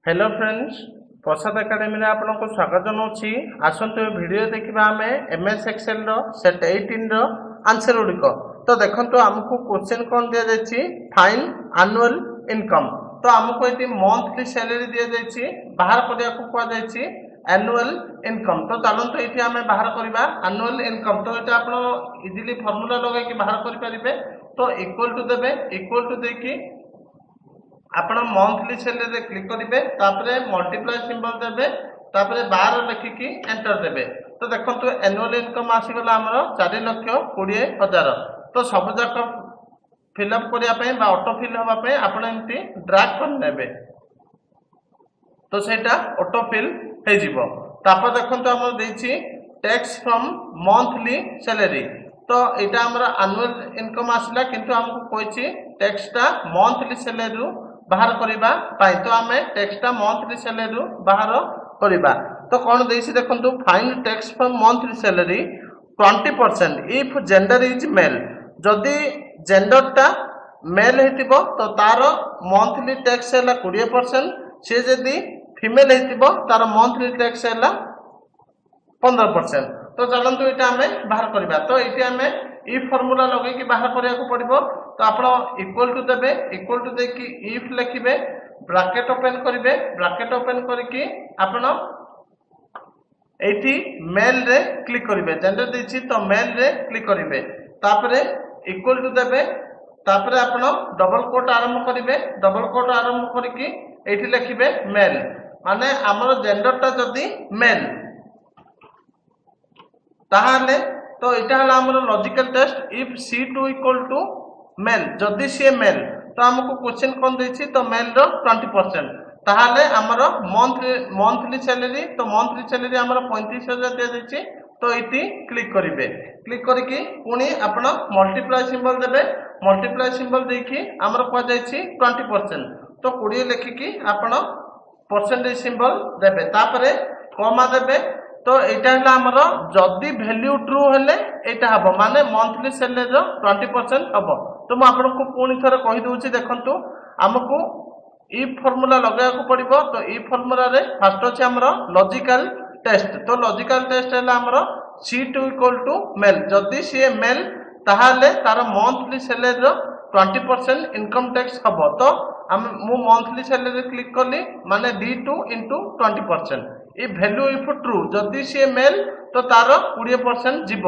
Hello friends, प्रसाद academy में आपको स्वागत जनाऊँगी। आसतु वीडियो देखा आम एमएस एक्सेल सेट 18 आंसर गुड़िक। तो देखो आमको क्वेश्चन कौन दि जाए, फाइंड एनुअल इनकम। तो आमको ये मंथली सैलरी दि जाए, बाहर करने को कहुई एनुअल इनकम। तो चलते ये आम बाहर करवा एनुअल इनकम। तो ये आप इजिली फर्मूला लगे बाहर करेंगे। तो इक्वल टू देवे, इक्वल टू देखिए आपण मंथली सैलरी क्लिक करेंगे, तापर मल्टीप्लाई सिंबल देवे, तापर 12 लिखिकी एंटर देवे। तो देखो एनुअल इनकम आसीगला आमर 4,20,000। तो सब जाक फिलअप करने ऑटो फिल हाँपाई आपड़ एमती ड्रैग करने, तो सेटा ऑटो फिल हो। देखो आम देछि टैक्स फ्रॉम मंथली सैलरी। तो यहाँ आमर एनुअल इनकम आसला, किंतु हमको कही टैक्सटा मंथली सैलरी बाहर करबा पाई। तो आम टैक्सटा मंथली सैलरी बाहर करबा। तो कौन देसी देखो, find tax from monthly salary 20% if gender is male. जदि जेंडरटा मेल हो तो तार मंथली टैक्स है 20%। सी जदि फीमेल हो तार मंथली टैक्स है 15%। तो चलतु ये आम बाहर करवा। तो ये आम इ फर्मूला लगे बाहर करने को पड़ो। तो आप इक्वल टू देवे, इक्वल टू देखिए इफ लिखे, ब्राकेट ओपन करेंगे, ब्राकेट ओपन करके आपण एठी मेल रे क्लिक करेंगे, जेंडर देछि तो मेल रे क्लिक करेंगे, तापरे इक्वल टू देवे, तापरे आपण डबल कोट आरंभ करेंगे, डबल कोट आरंभ करके एठी लिखे मेल, माने हमर जेंडरटा जदी मेल ताहाले तो इटा हला हमर logical test if C2 equal to male. जदि सी मेल तो हमको क्वेश्चन कौन देछि, तो मेल रो 20%। ताहाले हमर मंथली सैलरी, तो मंथली सैलरी हमर 35,000 दिया जाइछि। तो इति क्लिक करिवे, क्लिक करके पुनी आपण मल्टीप्लाई सिंबल देबे, मल्टीप्लाई सिंबल देखि हमर को जाइछि 20%। तो 20 लिखिकी आपण परसेंटेज सिंबल देबे, तापरे कमा देबे। तो यहाँ आमर जदि वैल्यू ट्रू हेले यहाँ हम माने मंथली सैलरी 20% हम। तो मुझे पुणी थोड़े कहीदे, देखु आमको इ फर्मूला लगे पड़ो। तो इ फर्मूला फास्ट अच्छे आमर लॉजिकल टेस्ट। तो लॉजिकल टेस्ट है आमर C2 इक्वल टू मेल। जदि सी मेल ताहाले तार मंथली सैलरी 20% इनकम टैक्स हम। तो मु मंथली सैलरी क्लिक कली, माने D2 इंटू 20%। इ वैल्यू इफ ट्रू, जदि सी मेल तो तार 20% जीव,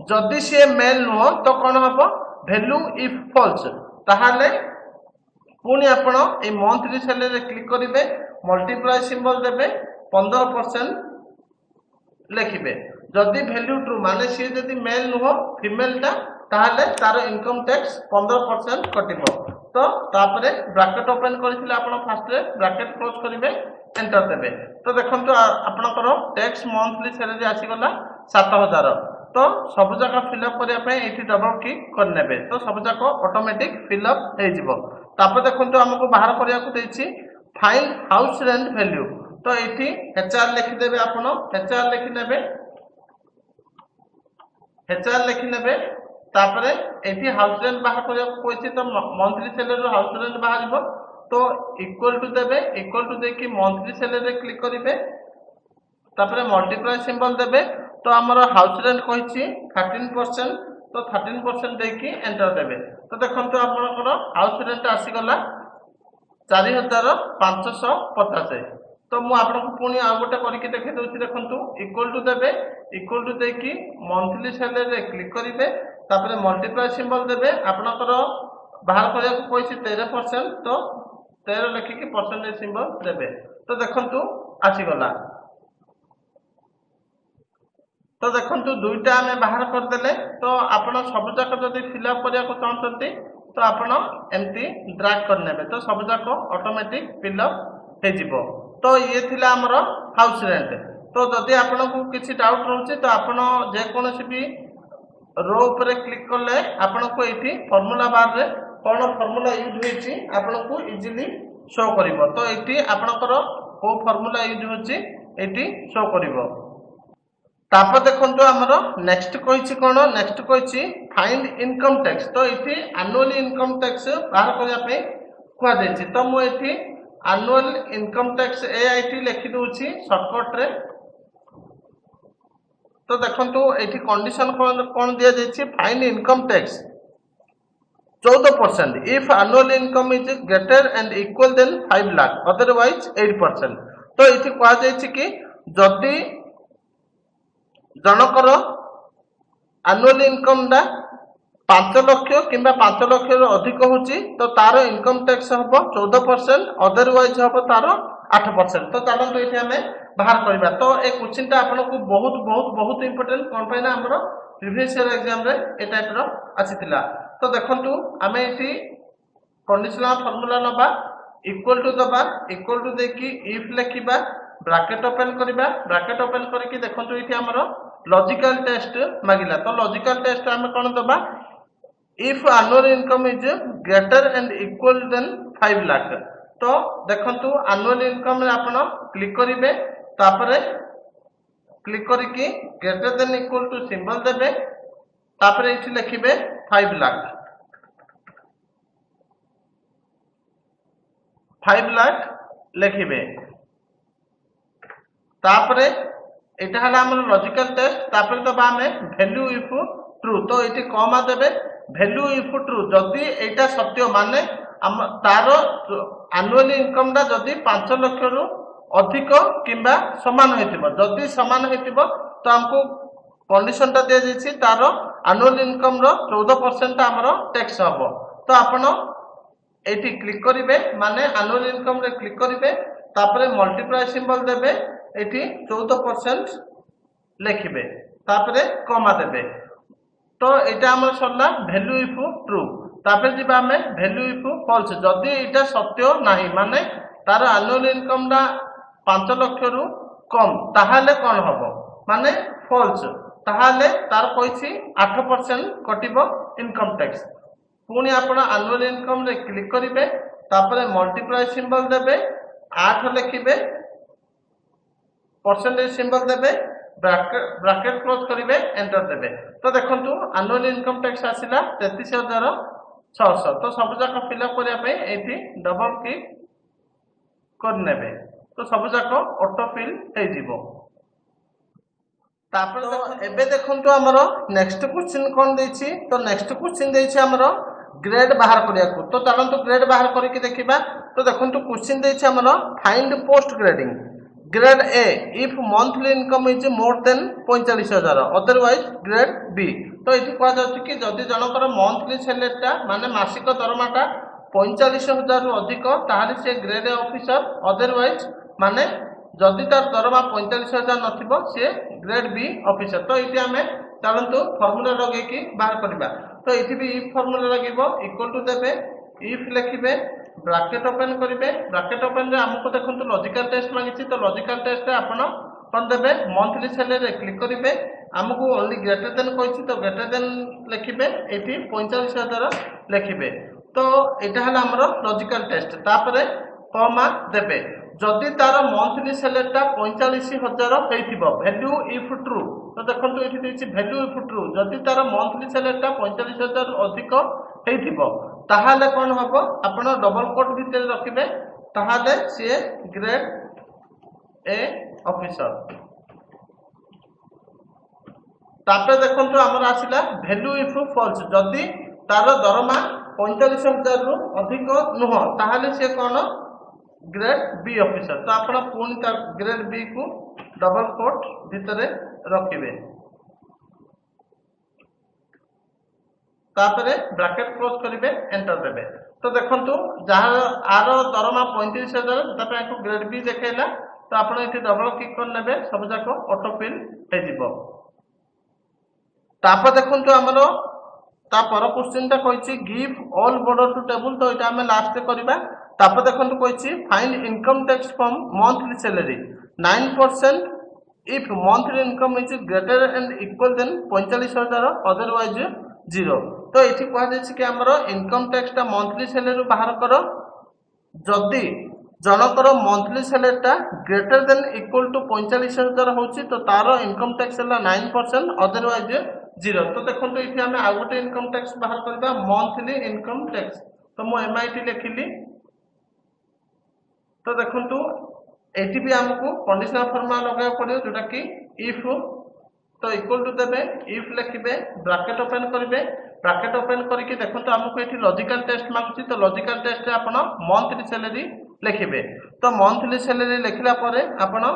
जदि सी मेल नुह तो कौन हम वैल्यू इफ फॉल्स, ताहाले पुणी आपण ए मंथली सैलरी क्लिक करेंगे, मल्टीप्लाई सिंबल देवे, 15% लिखे। जदि वैल्यू ट्रू माने सी जदि मेल नुह फीमेलटा, ताहाले तार इनकम टैक्स 15% कटिबो। तो तापरे ब्रैकेट ओपन करथिले आपण फास्ट रे ब्रैकेट क्लोज करिवे, एंटर देबे। तो देखंतु आपनकर टैक्स मंथली सैलरी आसीगला 7,000। तो सब जगह फिलअप करिया पे एठी डबल क्लिक करनेबे, तो सब जगह ऑटोमेटिक फिलअप हे जिवो। तापर देखंतु हमको बाहर करिया को देछि फाइंड हाउस रेंट वैल्यू। तो एठी HR लिखि देबे, आपण HR लिखि नेबे, HR लिखि नेबे। तापरे एठी हाउस रेंट बाहर करिया को कोइछि, तो मंथली सैलरी हाउस रेंट बाहर जिवो। तो इक्वल टू देवे, इक्वल टू देखिए मंथली सैलरी क्लिक करेंगे, तापरे मल्टीप्लाई सिंबल देवे। तो आमर हाउस रेंट कही 13%। तो 13% देखिए एंटर देवे। तो देखो आपनकर हाउस रेंट आसीगला 4,550। तो मुझे आपको पुणी आउ गोटे करके देखे दूसरी, देखो इक्वल टू देवे, इक्वल टू देखिए मंथली सैलरी क्लिक करेंगे, तापरे मल्टीप्लाई सिंबल देवे, आपनकर बाहर करने को कही 13%। तो 13 लिखिकी परसेंटेज सिंबल देवे। तो देखंतु आसीगला। तो देखंतु दुईटा आमे बाहर कर देले। तो आपण सब जाक जदि फिलअप करिया को चाहते तो आपण एमती ड्रैग कर नेबे, तो सब जाक ऑटोमेटिक फिलअप हे जिवो। तो ये थिला हमर हाउस रेंट। तो जदि आपण को किछि डाउट रहउछि तो आपण जे कोनोसी भी रो ऊपर क्लिक करले आपण को एठी फार्मूला बार रे कौन फर्मूला यूज होइछि आपन को इजीली शो करिवो। तो एठी आपनकर को फर्मूला यूज होछि एठी शो करिवो। तापर देखंतु हमरो नेक्स्ट कहिछि कोन, नेक्स्ट कहिछि फाइंड इनकम टैक्स। तो एठी एनुअल इनकम टैक्स बाहर करिया पे कुआ दैछि। तो मु एठी annual income tax AIT लिखि दूची शॉर्टकट रे। तो देखंतु एठी कंडीशन कोन दिया जायछि find income tax 14% if annual income is greater and equal than 5 lakh otherwise 8%। तो एठी कहा जायछि कि जदि जनकर annual income दा 5 लाख किंबा 5 लाख रो अधिक होची तो तार इनकम टैक्स हबो 14% अदरवाइज हबो तार 8%। तो चलंतु एठी हमें बाहर करबा। तो ए क्वेश्चन ता आपन को बहुत बहुत बहुत इंपोर्टेंट कोन पय ना हमरो प्रीवियस ईयर एग्जाम रे ए टाइप रो आसीतिला। तो देखंतु हमें एठी कंडीशनल फार्मूला नबा इक्वल टू दबा इक्वल टू देखि इफ लिखिबा ब्रैकेट ओपन करबा ब्रैकेट ओपन करके देखंतु एठी हमरो लॉजिकल टेस्ट मागिला। तो लॉजिकल टेस्ट हमें कोन दबा if annual income is greater and equal than 5 lakh। तो देखंतु annual income रे आपण क्लिक करिवे तापरे क्लिक करके greater than equal to symbol देबे तापरे इछि लिखिबे 5 लाख 5 लाख लिखिबे तापरे एटा हला हमर लॉजिकल टेस्ट तापरे तो बामे वैल्यू इफ ट्रू। तो एठी कमा देबे वैल्यू इफ ट्रू जदि एटा सत्य माने तार एनुअल इनकम दा जदि 5 लाख रु अधिक किंबा समान हेतिबो जदि समान हेतिबो तो हमको कंडीशन ता दे जेछि तार एनुअल इनकम रो 14% ता हमरो टैक्स हबो। तो आपण एठी क्लिक करिवे माने एनुअल इनकम रे क्लिक करिवे तापरे मल्टीप्लाई सिंबल देबे एठी 14% लिखिबे तापरे कमा देबे। तो एटा हमर सरला वैल्यू इफ ट्रू तापरे जिबा हमें वैल्यू इफ फॉल्स जदि एटा सत्य नाही माने तार एनुअल इनकम दा 5 लाख रु कम ताहाले कोन हबो माने फॉल्स ताहाले तार कहिछि 8% कटिबो इनकम टैक्स। पुनी आपण एनुअल इनकम रे क्लिक करिवे तापरे मल्टीप्लाई सिंबल देबे 8 लिखिबे परसेंटेज सिंबल देबे ब्रैकेट क्लोज करिवे एंटर देबे। तो देखंतु एनुअल इनकम टैक्स आसिला 33,600। तो सब जाक फिल अप करिया पे एठी डबल क्लिक कर नेबे तो सब जाक ऑटो फिल हे जिवो। तापर तो एबे देखंतु हमरो नेक्स्ट क्वेश्चन कोन देछि। तो नेक्स्ट क्वेश्चन देछि हमरो ग्रेड बाहर करिया को। तो चलंतु ग्रेड बाहर करिके देखिबा। तो देखंतु क्वेश्चन देछि हमरो find post grading grade A if monthly income is more than 45,000 otherwise grade B. तो एठी कहा जाउछि कि जदि जनकर मंथली सैलरीटा माने मासिक दरमाटा 45,000 रु अधिक ताहाले से ग्रेड ए ऑफिसर अदरवाइज माने जदि तार दरमा 45,000 नथिबो से ग्रेड बी ऑफिसर। तो एठी हमें चलंतु फार्मूला लगे कि बाहर करबा। तो एठी भी इफ फार्मूला लागिबो इक्वल टू देबे इफ लिखिबे ब्रैकेट ओपन करिवे ब्रैकेट ओपन रे हमको देखंतु लॉजिकल टेस्ट मागिछि। तो लॉजिकल टेस्ट रे आपण कोन देबे मंथली सैलरी रे क्लिक करिवे हमको ओनली ग्रेटर देन कहिछि तो ग्रेटर देन लिखिबे एठी 45,000 लिखिबे। तो एटा हला हमरो लॉजिकल टेस्ट तापरे कमा देबे जदि तार मंथली सैलरीटा 45,000 हेतिबो वैल्यू इफ ट्रू। तो देखंतु एठी देछि वैल्यू इफ ट्रू जदि तार मंथली सैलरीटा 45,000 अधिक हेतिबो ताहाले कोन हबो आपण डबल कोट भितर रखिबे ताहाले से ग्रेड ए ऑफिसर। तापे देखंतु हमर आसिला वैल्यू इफ फॉल्स जदि तार दरमा 45,000 रु अधिक नुह ताहाले से कोन ग्रेड बी ऑफिसर। तो आपण पुनी ता ग्रेड बी को डबल कोट भितर रखिबे तापरे ब्रैकेट क्लोज करिवे एंटर देबे। तो देखंतु जहार आर दरमा 35,000 तपे को ग्रेड बी देखेला। तो आपण एठी डबल क्लिक कर नेबे सब जाको ऑटो फिल हे जिवो। तापर देखंतु हमरो ता पर क्वेश्चन ता कहिछि give all border to table. तो एटा हमें लास्ट करबा। तापर देखंतु कहिछि find income tax from monthly salary 9% if monthly income is greater and equal than 45,000 otherwise 0। तो एठी कहा जाछि कि हमरो इनकम टैक्स ता मंथली सैलरी बाहर करो जदि जनकर मंथली सैलरीटा ग्रेटर देन इक्वल टू 45,000 होछि तो तार इनकम टैक्स हला 9% अदरवाइज 0। तो देखंतु एठी हमें आ गोटे इनकम टैक्स बाहर करबा मंथली इनकम टैक्स। तो मो एमआईटी लिखिली तो देखंतु एटी भी हमको कंडीशनल फॉर्मूला लगाया पड़ो जोटा कि इफ तो इक्वल टू देबे इफ लिखिबे ब्रैकेट ओपन करिवे ब्रैकेट ओपन करके देखंतु हमको एटी लॉजिकल टेस्ट मांगुची तो लॉजिकल टेस्ट रे आपण मंथली सैलरी लिखिबे तो मंथली सैलरी लिखला परे आपण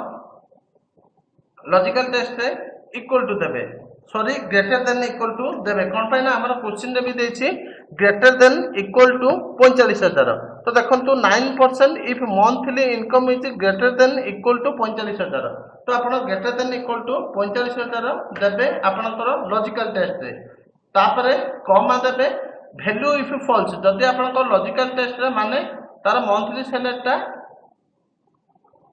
लॉजिकल टेस्ट रे इक्वल टू देबे sorry greater than equal to देबे कोन पाइना हमर क्वेश्चन रे भी देछि ग्रेटर देन इक्वल टू 45000 तो देखंतु 9% if monthly income is greater than equal to 45000 तो आपण ग्रेटर देन इक्वल टू 45000 देबे आपनकर लॉजिकल टेस्ट रे तापरे कमा देबे वैल्यू इफ फॉल्स जदि आपनकर लॉजिकल टेस्ट रे माने तार मंथली सैलरीटा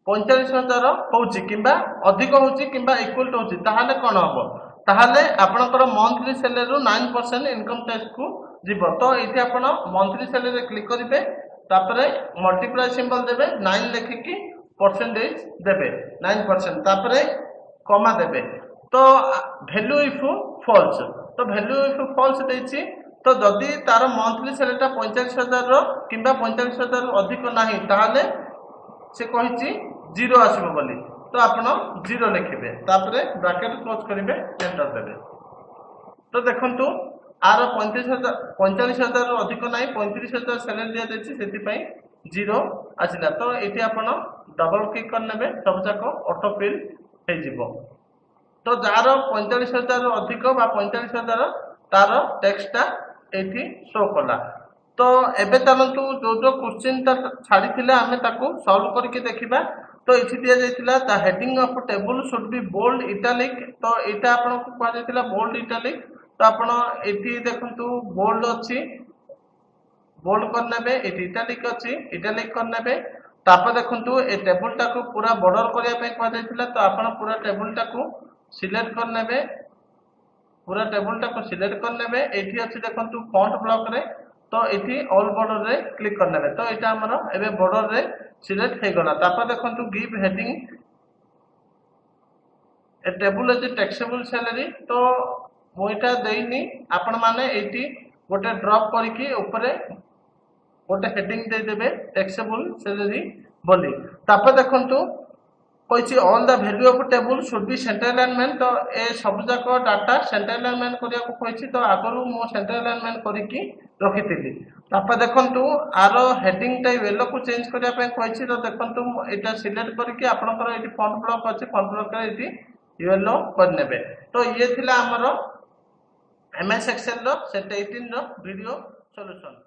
45000 होउची किबा अधिक होउची किबा इक्वल टू होउची ताहाले कोन हबो ताहाले आपनकर मंथली सैलरी रो 9% इनकम टैक्स को जीव तो ये आपण मंथली सैलरी क्लिक करेंगे तापरे मल्टीप्लाई सिंबल देबे 9 लिखिकी परसेंटेज देबे 9% तापरे कमा देबे तो वैल्यू इफ फॉल्स तो वैल्यू इफ फॉल्स देछि तो जदि तार मंथली सैलरीटा 45000 रो किबा 45000 अधिक नाही ताहाले से कहिछि 0 आसीबो बोली तो आपण 0 लिखिबे तापरे ब्रैकेट क्लोज करिवे एंटर देबे तो देखंतु आर 45000 रो अधिक नाही 35000 सैलरी दिया देछि सेति पई 0 आसिला तो एठी आपण डबल क्लिक करनेबे सब जाको ऑटो फिल हे जिवो तो जार 45000 रो अधिक बा 45000 तार टेक्स्टटा एठी शो कला तो एबे चलंतु जो क्वेश्चन ता छाड़ी थिले हमें ताको सॉल्व करके देखिबा तो इछि दिया जायतिला the heading of table should be bold italic तो एटा आपण को कहा जायतिला बोल्ड इटैलिक तो आपण एठी देखंतु बोल्ड अछि बोल्ड करनेबे एठी इटैलिक अछि इटैलिक करनेबे तापर देखंतु ए टेबल टाको पूरा बॉर्डर करिया पे कहा जायतिला तो आपण पूरा टेबल टाको सिलेक्ट करनेबे पूरा टेबल टाको सिलेक्ट करनेबे एठी अछि देखंतु फॉन्ट ब्लॉक रे तो एठी ऑल बॉर्डर रे क्लिक करनेबे तो एटा हमरो एबे बॉर्डर रे सिलेक्ट हे गला तापर देखंतु give heading A table is taxable salary तो मोइटा देइनी आपण माने एठी गोटे ड्रॉप करके ऊपर गोटे हेडिंग दे देबे टैक्सेबल सैलरी बोली तापर देखंतु कोइछि all the value of table should be centre alignment तो ए सब जाको डाटा सेंटर अलाइनमेंट करिया को कोइछि तो आगरु मो सेंटर अलाइनमेंट करिकि रखिथिली तापर देखंतु आरो हेडिंग टाइप येलो को चेंज करिया पे कोइछि तो देखंतु एटा सिलेक्ट करके आपनकर एटी फॉन्ट ब्लॉक अछि फॉन्ट ब्लॉक रे एटी येलो कर नेबे तो ये थिला हमरो एमएस एक्सेल रो सेट 18 रो वीडियो सॉल्यूशन।